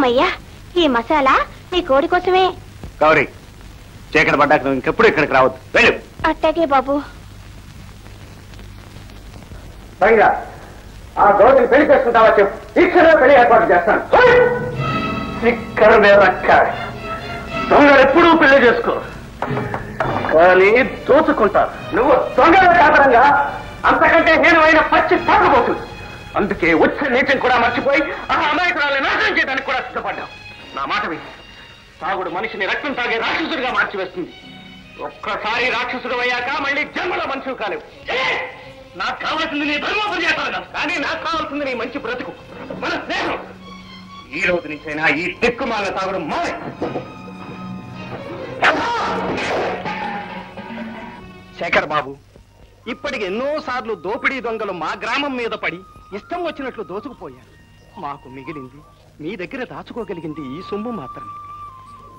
అమ్మయ్యా, ఈ మసాలా నీ కోడి కోసమే. గౌరీ, చీకటి పడ్డాక నువ్వు ఇంకెప్పుడు ఇక్కడికి రావద్దు, వెళ్ళు. అట్టాగే బాబు. ఆ గౌరీని పెళ్లి చేసుకుంటావా చెప్పు, ఇక్కడ పెళ్లి ఏర్పాటు చేస్తాను. ఇక్కడ దొంగలు ఎప్పుడూ పెళ్లి చేసుకో, కానీ దోచుకుంటారు. నువ్వు దొంగల కారణంగా అంతకంటే హీనమైన పచ్చి తాగబోతుంది. అందుకే వచ్చే నీటిని కూడా మర్చిపోయి ఆ అమాయకురాలను నాశనం చేయడానికి కూడా సిద్ధపడ్డావు. నా మాట విని, తాగుడు మనిషిని రక్తం తాగే రాక్షసుడిగా మార్చివేస్తుంది. ఒక్కసారి రాక్షసుడు అయ్యాక మళ్ళీ జన్మలో మనుషులు కాలేవు. నాకు కావాల్సింది నీ ధర్మోపర్యాసాలు కాదు, కానీ నాకు కావాల్సింది నీ మంచి బ్రతుకు, మన స్నేహం. ఈ రోజు నుంచైనా ఈ దిక్కుమాల తాగడం మానే. శేఖర్ బాబు, ఇప్పటికి ఎన్నోసార్లు దోపిడీ దొంగలు మా గ్రామం మీద పడి ఇష్టం వచ్చినట్లు దోచుకుపోయారు. మాకు మిగిలింది, మీ దగ్గర దాచుకోగలిగింది ఈ సొమ్ము మాత్రమే.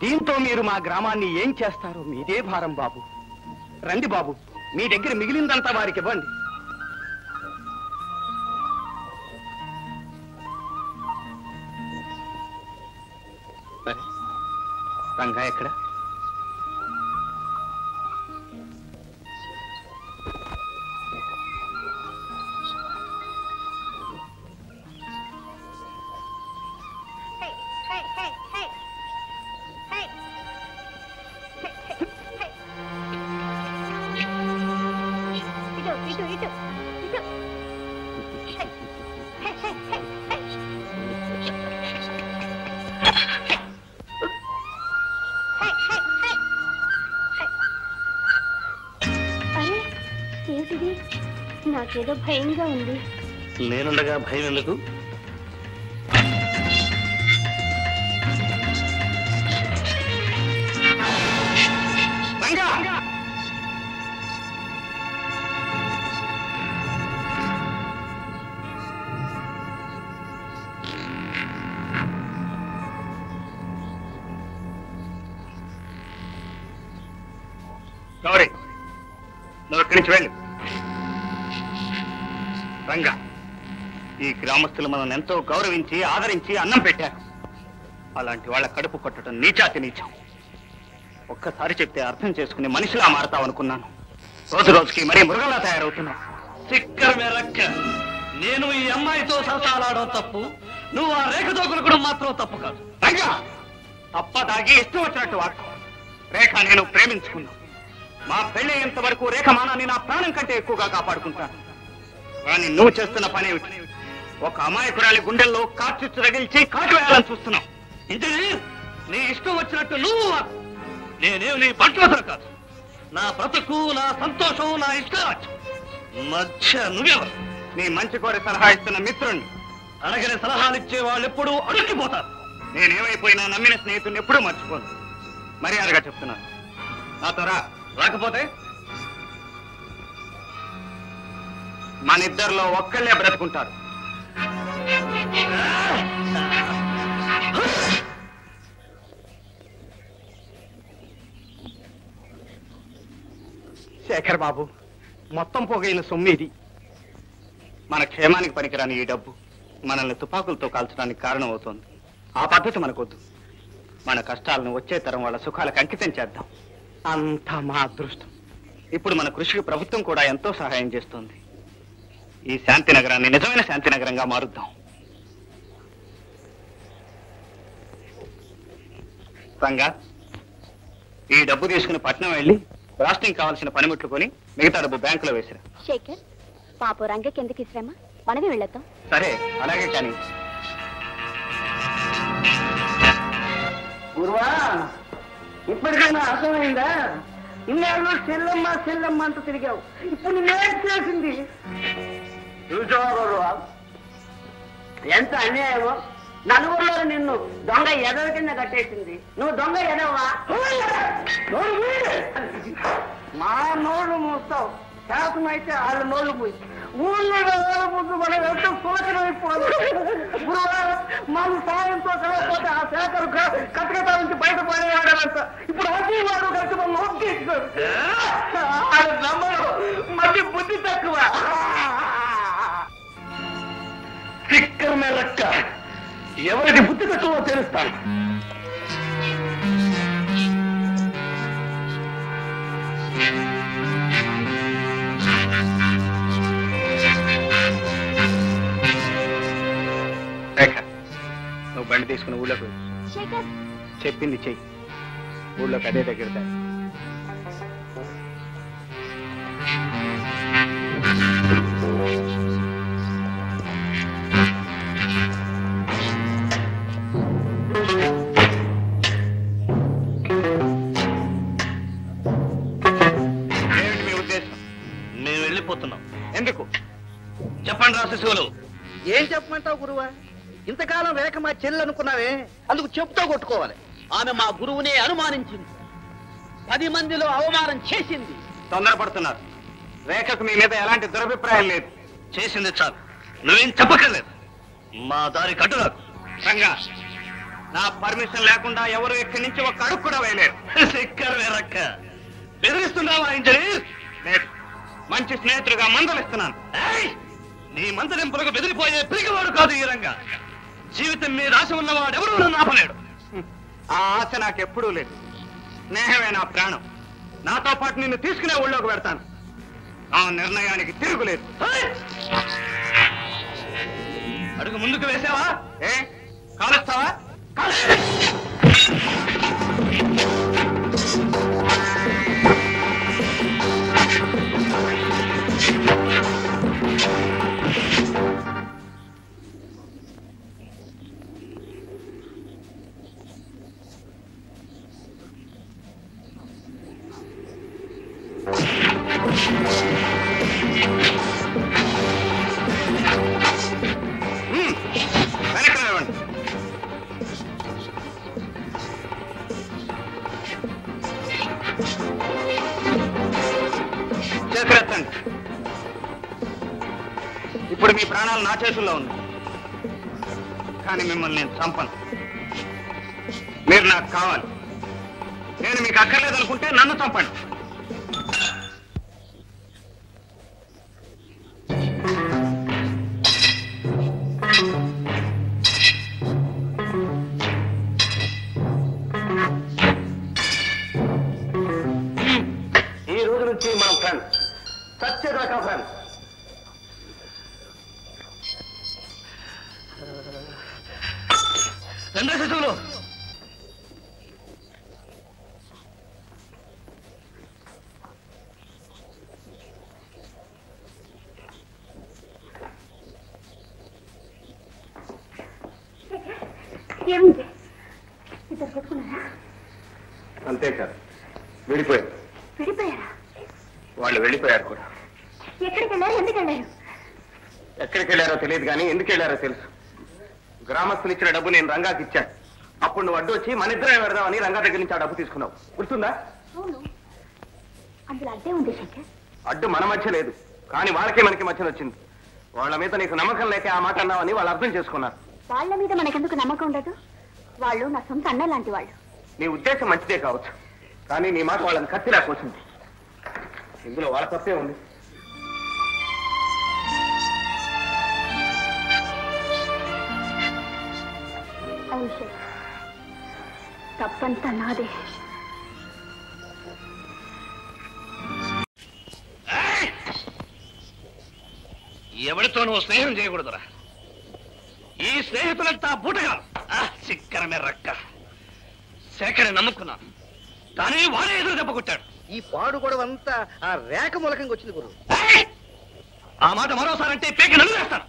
దీంతో మీరు మా గ్రామాన్ని ఏం చేస్తారో మీదే భారం బాబు. రండి బాబు, మీ దగ్గర మిగిలిందంతా వారికి ఇవ్వండి. రంగా ఎక్కడ? నాకేదో భయంగా ఉంది. నేనుండగా భయం ఎందుకు? గౌరీ, నువ్వు ఇక్కడి నుంచి వెళ్ళు. రంగా, ఈ గ్రామస్తులు మనల్ని ఎంతో గౌరవించి ఆదరించి అన్నం పెట్టారు. అలాంటి వాళ్ళ కడుపు కొట్టడం నీచాతి నీచం. ఒక్కసారి చెప్తే అర్థం చేసుకుని మనిషిలా మారతావనుకున్నాను. రోజు రోజుకి మరీ మృగంలా తయారవుతున్నావు. నేను ఈ అమ్మాయితో సరసాలాడడం తప్పు, నువ్వు ఆ రేఖ దోకులు మాత్రం తప్పు కాదు. రంగా, తప్ప తాగి ఇష్టం వచ్చినట్టు వాడుకో. రేఖ నేను ప్రేమించుకున్నాను. మా పెళ్ళయ్యేంత వరకు రేఖ మానాన్ని నా ప్రాణం కంటే ఎక్కువగా కాపాడుకుంటాను. కానీ నువ్వు చేస్తున్న పని ఒక అమాయకురాలి గుండెల్లో కార్చిచ్చు రగిల్చి కాటు వేయాలని చూస్తున్నావు. ఇంటిని నీ ఇష్టం వచ్చినట్టు నువ్వు, నేనేం నీ బంట్రోధన కాదు. నా బ్రతుకు, నా సంతోషం, నా ఇష్టరాజ్యం మధ్య నువ్వెవరు? నీ మంచి కోరి సలహా ఇస్తున్న మిత్రుణ్ణి. అడగని సలహాలు ఇచ్చే వాళ్ళు ఎప్పుడూ అడుగుపోతారు. నేనేమైపోయినా నమ్మిన స్నేహితుడిని ఎప్పుడూ మర్చిపోను. మర్యాదగా చెప్తున్నాను, నాతో రా. రాకపోతే మనిద్దరిలో ఒక్కళ్ళే బ్రతుకుంటారు. శేఖర్ బాబు, మొత్తం పోగైన సొమ్మిది. మన క్షేమానికి పనికిరాని ఈ డబ్బు మనల్ని తుపాకులతో కాల్చడానికి కారణం అవుతోంది. ఆ పద్ధతి మనకొద్దు. మన కష్టాలను వచ్చే తరం వాళ్ళ సుఖాలకు అంకితం చేద్దాం. అంతా మా అదృష్టం. ఇప్పుడు మన కృషికి ప్రభుత్వం కూడా ఎంతో సహాయం చేస్తోంది. ఈ శాంతి నగరాన్ని నిజమైన శాంతి నగరంగా మారుద్దాం. రంగా, ఈ డబ్బు తీసుకుని పట్నం వెళ్ళి రాష్ట్రం కావాల్సిన పనిముట్లు కొని మిగతా డబ్బు బ్యాంకులో వేసిరా. శేఖర్, పాప రంగకి ఎందుకు ఇస్తామా? మనమే వెళ్ళొద్దాం. సరే, అలాగే. కానీ గురువా, ఇప్పటికైనా అర్థమైందా? ఇన్నాళ్ళు చెల్లమ్మ చెల్లమ్మ అంటూ తిరిగావు, ఇప్పుడు నువ్వేం చేసింది చూసావా గురువా? ఎంత అన్యాయమో. నలుగురిలో నిన్ను దొంగ ఎదవ కింద కట్టేసింది. నువ్వు దొంగ ఎదవా? మా నోళ్ళు మూస్తావు, శాతం అయితే వాళ్ళ నోళ్ళు మూయి. ఊళ్ళో ముందు మనం ఎంతో సులకనైపోవాలి. గురువా, మన సాయంతో కలగకపోతే ఆ శాఖలు కట్టకటా నుంచి బయటపడేవాడంత. ఇప్పుడు అదే వాడు కలిసి మనం నొక్కేస్తున్నారు. నమ్మరు, మళ్ళీ బుద్ధి తక్కువ. ఎవరికి బుద్ధి తక్కువ తెలుస్తాను. రేఖ, నువ్వు బండి తీసుకుని ఊళ్ళోకి చెప్పింది చెయ్యి. ఊళ్ళోకి అదే దగ్గర ఏమిటి మీ ఉద్దేశం? మేము వెళ్ళిపోతున్నాం. ఎందుకు చెప్పండి రా శిశువులు. ఏం చెప్పమంటావు గురువా? ఇంతకాలం రేఖ మా చెల్లి అనుకున్నావే, అందుకు చెప్తూ కొట్టుకోవాలి. ఆమె మా గురువునే అనుమానించింది, 10 మందిలో అవమానం చేసింది. తొందరపడుతున్నారు. రేఖకు మీ మీద ఎలాంటి దురభిప్రాయం లేదు. చేసింది చాలు, నువ్వేం చెప్పక్కర్లేదు. మా దారి కట్టు నాకు. రంగా, నా పర్మిషన్ లేకుండా ఎవరు ఇక్కడి నుంచి ఒక అడుగు కూడా వేయలేరు. సిక్కర్ వేరక్క. బెదిరిస్తున్నావా ఇంజనీర్? లేదు, మంచి స్నేహితుడిగా మందలిస్తున్నాను. ఏయ్! నీ మందలింపులకు బెదిరిపోయే పిరిగివాడు కాదు ఈ రంగా. జీవితం మీద ఆశ ఉన్నవాడు ఎవరు నన్ను ఆపలేడు. ఆ ఆశ నాకెప్పుడూ లేదు. స్నేహమే నా ప్రాణం. నాతో పాటు నిన్ను తీసుకునే ఊళ్ళోకి పెడతాను. ఆ నిర్ణయానికి తిరుగులేదు. అడుగు ముందుకు వేసావా? ఏ కాలుస్తావా? వెనక్కి రావండి. చేతులెత్తండి. ఇప్పుడు మీ ప్రాణాలు నా చేతుల్లో ఉన్నాయి, కానీ మిమ్మల్ని నేను చంపను. మీరు నాకు కావాలి. నేను మీకు అక్కర్లేదనుకుంటే నన్ను చంపండి. ఈ రోజు నుంచి మనం ఫ్రెండ్స్, సత్యదాకా ఫ్రెండ్స్. రెండో శిశువులు, ఏమిటి ఇద్దరు కొట్టుకున్నారా? అంతేకాదు, విడిపోయారు. విడిపోయారా? వాళ్ళు వెళ్ళిపోయారు కూడా. ఎక్కడికి వెళ్ళారు? ఎందుకు వెళ్ళారు? ఎక్కడికి వెళ్ళారో తెలియదు, కానీ ఎందుకు వెళ్ళారో తెలుసు. గ్రామస్తులు ఇచ్చిన డబ్బు నేను రంగాకి ఇచ్చాను. అప్పుడు నువ్వు అడ్డు వచ్చి మన ఇద్దరే పెడదామని రంగా దగ్గర నుంచి ఆ డబ్బు తీసుకున్నావు. గుర్తుందా? అవును, అందులో అడ్డే ఉంది శంకర్. అడ్డు మన మధ్య లేదు, కానీ వాళ్ళకి మనకి మధ్యన వచ్చింది. వాళ్ళ మీద నీకు నమ్మకం లేక ఆ మాట అన్నావని వాళ్ళు అర్థం చేసుకున్నారు. వాళ్ళ మీద మనకెందుకు నమ్మకం ఉండదు? వాళ్ళు నా సొంత అన్న లాంటి వాళ్ళు. నీ ఉద్దేశం మంచిదే కావచ్చు, కానీ నీ మాట వాళ్ళని కత్తిలా కోసింది. ఇందులో వాళ్ళ తప్పే ఉంది. అవును శేఖర్, తప్పంతా నాదే. ఎవరితోనూ స్నేహం చేయకూడదురా. ఈ స్నేహితులంతా బూటగా చిక్కరమే రక్క. శేఖర్ని నమ్ముకున్నాను, కానీ వాడే ఎదురు దెబ్బ కొట్టాడు. ఈ పాడు గొడవ అంతా ఆ రేఖ మూలకంగా వచ్చింది గురు. ఆ మాట మరోసారంటే పేకి నలుగేస్తాను.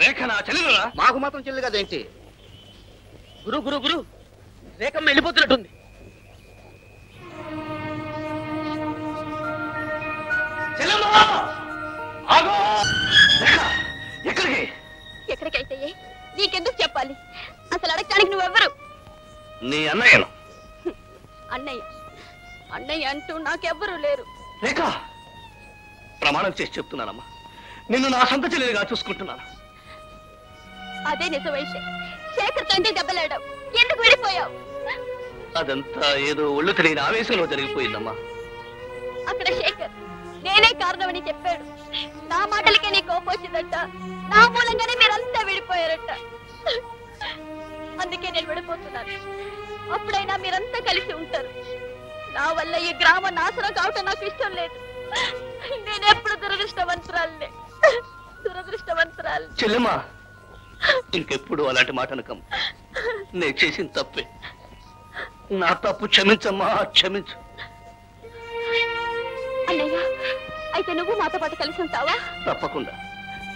రేఖ నా చెల్లెలురా. మాకు మాత్రం చెల్లి కదేంటి? గురు గురు గురు, రేఖమ్మ వెళ్ళిపోతున్నట్టుంది. ఎక్కడికి? ఎక్కడికైతే నీకెందుకు చెప్పాలి? అసలు అడగడానికి నువ్వెవ్వరు? నీ అన్నయ్యను. అన్నయ్య అన్నయ్య అంటూ నాకెవ్వరూ లేరు. రేఖ, ప్రమాణం చేసి చెప్తున్నానమ్మా, నిన్ను నా సొంత చెల్లెలుగా చూసుకుంటున్నాను. అదే నిజమైతే శేఖర్ తండ్రి దెబ్బలాడావు, ఎందుకు విడిపోయావు? అదంతా ఏదో ఒళ్ళు తెలియని ఆవేశంలో జరిగిపోయిందమ్మా. అక్కడ శేఖర్ నేనే కారణమని చెప్పాడు. నా మాటలకే నీ కోపం వచ్చిందట. నా మూలంగానే మీరంతా విడిపోయారట. నేను వెళ్ళిపోతున్నాను. అప్పుడైనా మీరంతా కలిసి ఉంటారు. నా వల్ల ఈ గ్రామం నాశనం కావటం నాకు ఇష్టం లేదు. నేనెప్పుడు దురదృష్టవంతురాలే. చెల్లెమ్మా, ఇంకెప్పుడు అలాంటి మాట అనకం. నేను చేసిన తప్పే. నా తప్పు క్షమించమ్మా, క్షమించు. అన్నయ్య, అయితే నువ్వు మాతో పాటు కలిసి ఉంటావా? తప్పకుండా.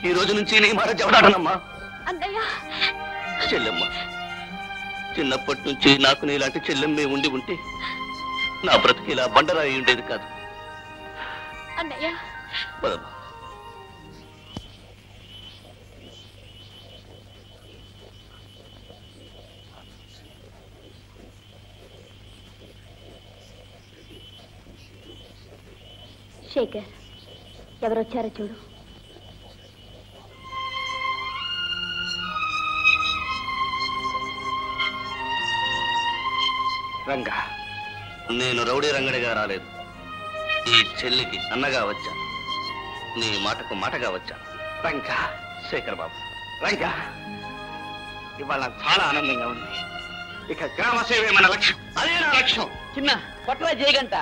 ఈ రోజు నుంచి నీ మాట చెవడాడనమ్మా. అన్నయ్య. చెల్లెమ్మ, చిన్నప్పటి నుంచి నాకు నీలాంటి చెల్లెమ్మే ఉండి ఉంటే నా బ్రతికి ఇలా బండరాయి ఉండేది కాదు. అన్నయ్య. పదమ్మా. శేఖర్, ఎవరొచ్చారో చూడు. రంగా, నేను రౌడీ రంగడిగా రాలేదు. ఈ చెల్లికి అన్నగా వచ్చా. నీ మాటకు మాటగా వచ్చా. రంగా, శేఖర్ బాబు. రంగా, ఇవాళ చాలా ఆనందంగా ఉంది. ఇక గ్రామ సేవే మన లక్ష్యం. అదే నా లక్ష్యం. చిన్న పట్ల చేయగంట